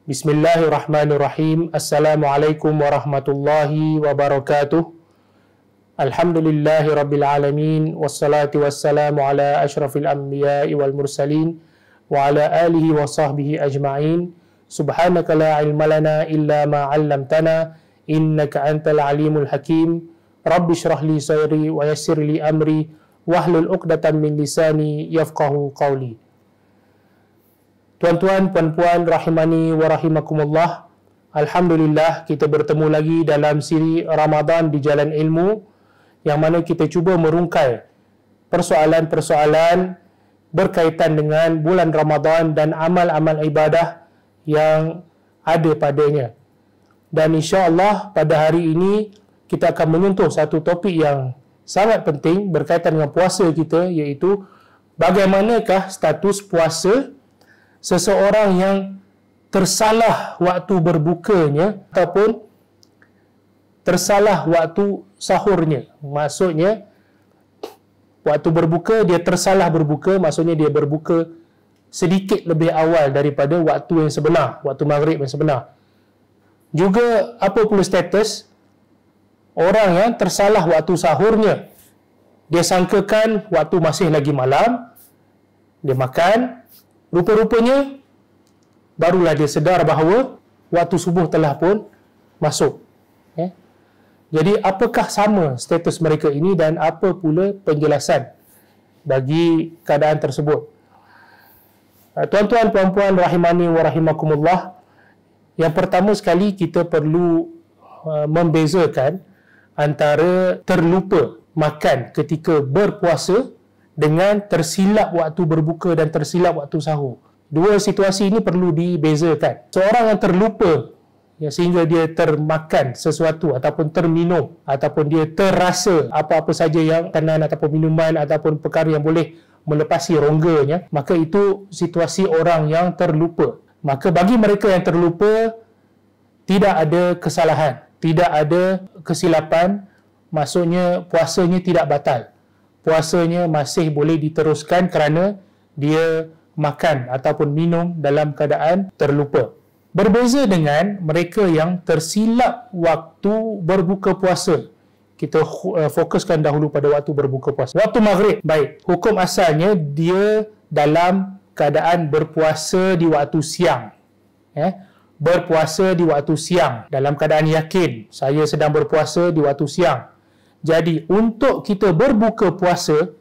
Bismillahirrahmanirrahim. Assalamualaikum warahmatullahi wabarakatuh. Alhamdulillahi rabbil alamin. Wassalatu wassalamu ala ashrafil anbiya'i wal mursalin wa ala alihi wa sahbihi ajma'in. Subhanaka la ilma lana illa ma 'allamtana innaka antal alimul hakim. Rabbi shrah li sadri wa yassir li amri wahlul 'uqdatam min lisani yafqahu qawli. Tuan-tuan, puan-puan, rahimani wa rahimakumullah. Alhamdulillah, kita bertemu lagi dalam siri Ramadan di Jalan Ilmu, yang mana kita cuba merungkai persoalan-persoalan berkaitan dengan bulan Ramadan dan amal-amal ibadah yang ada padanya. Dan insya-Allah pada hari ini kita akan menyentuh satu topik yang sangat penting berkaitan dengan puasa kita, iaitu bagaimanakah status puasa seseorang yang tersalah waktu berbukanya ataupun tersalah waktu sahurnya. Maksudnya, waktu berbuka dia tersalah berbuka, maksudnya dia berbuka sedikit lebih awal daripada waktu yang sebenar, waktu maghrib yang sebenar. Juga apa pula status orang yang tersalah waktu sahurnya. Dia sangkakan waktu masih lagi malam, dia makan, rupa-rupanya barulah dia sedar bahawa waktu subuh telah pun masuk. Jadi apakah sama status mereka ini dan apa pula penjelasan bagi keadaan tersebut? Tuan-tuan, puan-puan, rahimani wa rahimakumullah, yang pertama sekali kita perlu membezakan antara terlupa makan ketika berpuasa dengan tersilap waktu berbuka dan tersilap waktu sahur. Dua situasi ini perlu dibezakan. Seorang yang terlupa sehingga dia termakan sesuatu ataupun terminum ataupun dia terasa apa-apa saja yang makanan ataupun minuman ataupun perkara yang boleh melepasi rongganya, maka itu situasi orang yang terlupa. Maka bagi mereka yang terlupa, tidak ada kesalahan, tidak ada kesilapan, maksudnya puasanya tidak batal. Puasanya masih boleh diteruskan kerana dia makan ataupun minum dalam keadaan terlupa. Berbeza dengan mereka yang tersilap waktu berbuka puasa. Kita fokuskan dahulu pada waktu berbuka puasa. Waktu maghrib, baik. Hukum asalnya dia dalam keadaan berpuasa di waktu siang. Berpuasa di waktu siang. Dalam keadaan yakin, saya sedang berpuasa di waktu siang. Jadi, untuk kita berbuka puasa,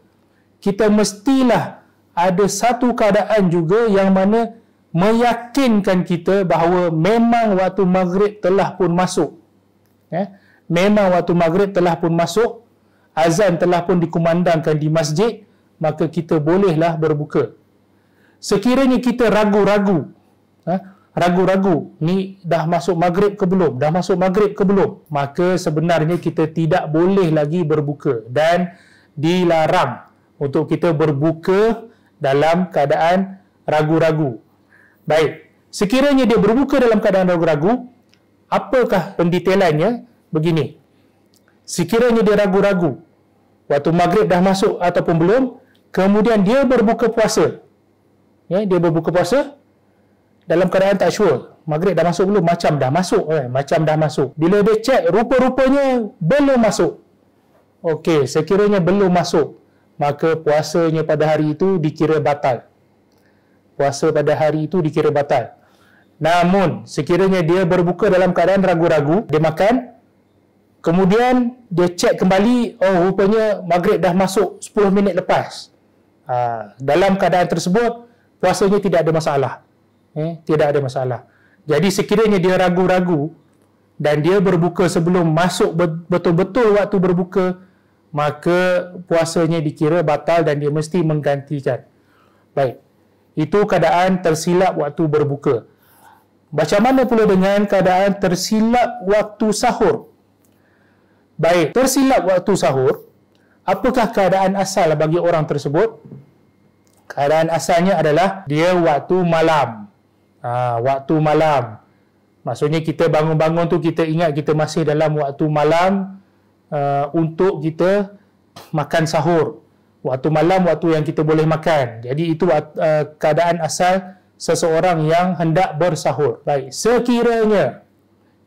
kita mestilah ada satu keadaan juga yang mana meyakinkan kita bahawa memang waktu maghrib telah pun masuk. Memang waktu maghrib telah pun masuk, azan telah pun dikumandangkan di masjid, maka kita bolehlah berbuka. Sekiranya kita ragu-ragu, ni dah masuk maghrib ke belum, dah masuk maghrib ke belum, maka sebenarnya kita tidak boleh lagi berbuka dan dilarang untuk kita berbuka dalam keadaan ragu-ragu. Baik, sekiranya dia berbuka dalam keadaan ragu-ragu, apakah pendetailannya? Begini, sekiranya dia ragu-ragu waktu maghrib dah masuk ataupun belum, kemudian dia berbuka puasa, dia berbuka puasa dalam keadaan tak sure, maghrib dah masuk belum, macam dah masuk, macam dah masuk. Bila dia cek, rupa-rupanya belum masuk. Okey, sekiranya belum masuk, maka puasanya pada hari itu dikira batal. Puasa pada hari itu dikira batal. Namun, sekiranya dia berbuka dalam keadaan ragu-ragu, dia makan, kemudian dia cek kembali, oh rupanya maghrib dah masuk 10 minit lepas. Dalam keadaan tersebut, puasanya tidak ada masalah. Tidak ada masalah. Jadi sekiranya dia ragu-ragu dan dia berbuka sebelum masuk betul-betul waktu berbuka, maka puasanya dikira batal dan dia mesti menggantikan. Baik, itu keadaan tersilap waktu berbuka. Macam mana pula dengan keadaan tersilap waktu sahur? Baik, tersilap waktu sahur, apakah keadaan asal bagi orang tersebut? Keadaan asalnya adalah dia waktu malam. Waktu malam. Maksudnya kita bangun-bangun tu kita ingat kita masih dalam waktu malam untuk kita makan sahur. Waktu malam, waktu yang kita boleh makan. Jadi itu keadaan asal seseorang yang hendak bersahur. Baik, sekiranya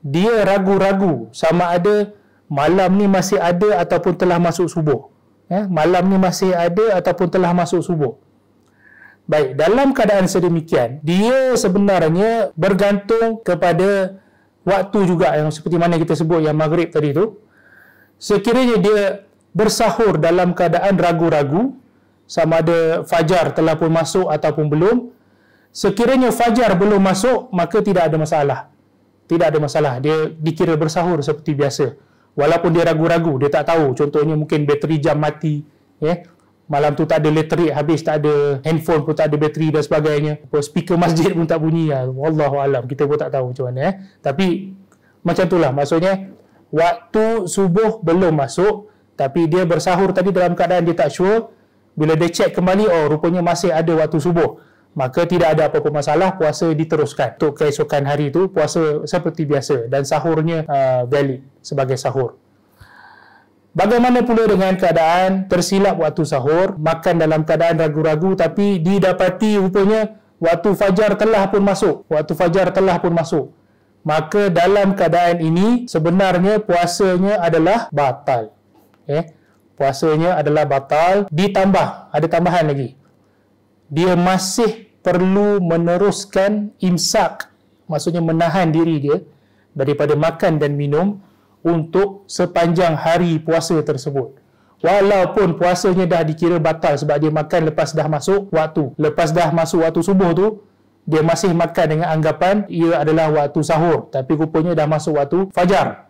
dia ragu-ragu sama ada malam ni masih ada ataupun telah masuk subuh. Malam ni masih ada ataupun telah masuk subuh. Baik, dalam keadaan sedemikian, dia sebenarnya bergantung kepada waktu juga, yang seperti mana kita sebut yang maghrib tadi tu. Sekiranya dia bersahur dalam keadaan ragu-ragu sama ada fajar telah pun masuk ataupun belum, sekiranya fajar belum masuk, maka tidak ada masalah. Tidak ada masalah, dia dikira bersahur seperti biasa. Walaupun dia ragu-ragu, dia tak tahu, contohnya mungkin bateri jam mati, malam tu tak ada elektrik, habis tak ada handphone pun, tak ada bateri dan sebagainya, speaker masjid pun tak bunyi, wallahualam, kita pun tak tahu macam mana. Tapi macam itulah, maksudnya waktu subuh belum masuk, tapi dia bersahur tadi dalam keadaan dia tak sure. Bila dia cek kembali, oh rupanya masih ada waktu subuh, maka tidak ada apa-apa masalah, puasa diteruskan. Untuk keesokan hari itu, puasa seperti biasa dan sahurnya valid sebagai sahur. Bagaimana pula dengan keadaan tersilap waktu sahur, makan dalam keadaan ragu-ragu, tapi didapati rupanya waktu fajar telah pun masuk. Waktu fajar telah pun masuk. Maka dalam keadaan ini, sebenarnya puasanya adalah batal. Puasanya adalah batal, ditambah, ada tambahan lagi. Dia masih perlu meneruskan imsak, maksudnya menahan diri dia daripada makan dan minum untuk sepanjang hari puasa tersebut. Walaupun puasanya dah dikira batal sebab dia makan lepas dah masuk waktu. Lepas dah masuk waktu subuh tu, dia masih makan dengan anggapan ia adalah waktu sahur, tapi rupanya dah masuk waktu fajar.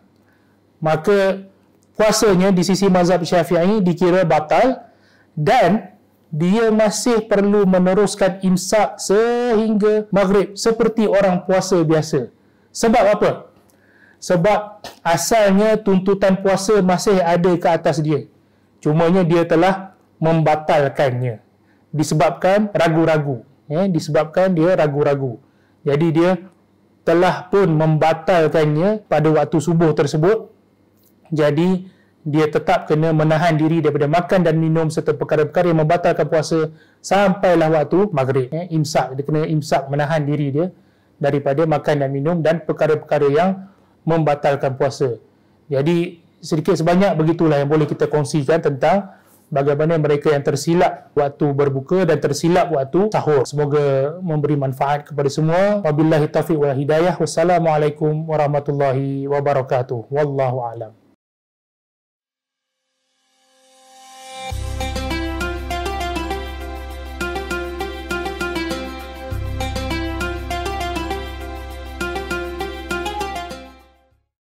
Maka puasanya di sisi mazhab Syafi'i dikira batal dan dia masih perlu meneruskan imsak sehingga maghrib seperti orang puasa biasa. Sebab apa? Sebab asalnya tuntutan puasa masih ada ke atas dia. Cumanya dia telah membatalkannya disebabkan ragu-ragu. Disebabkan dia ragu-ragu. Jadi dia telah pun membatalkannya pada waktu subuh tersebut. Jadi dia tetap kena menahan diri daripada makan dan minum serta perkara-perkara yang membatalkan puasa sampailah waktu maghrib. Imsak, dia kena imsak, menahan diri dia daripada makan dan minum dan perkara-perkara yang membatalkan puasa. Jadi sedikit sebanyak begitulah yang boleh kita kongsikan tentang bagaimana mereka yang tersilap waktu berbuka dan tersilap waktu sahur. Semoga memberi manfaat kepada semua. Wabillahi taufiq wal hidayah. Wassalamualaikum warahmatullahi wabarakatuh. Wallahu a'lam.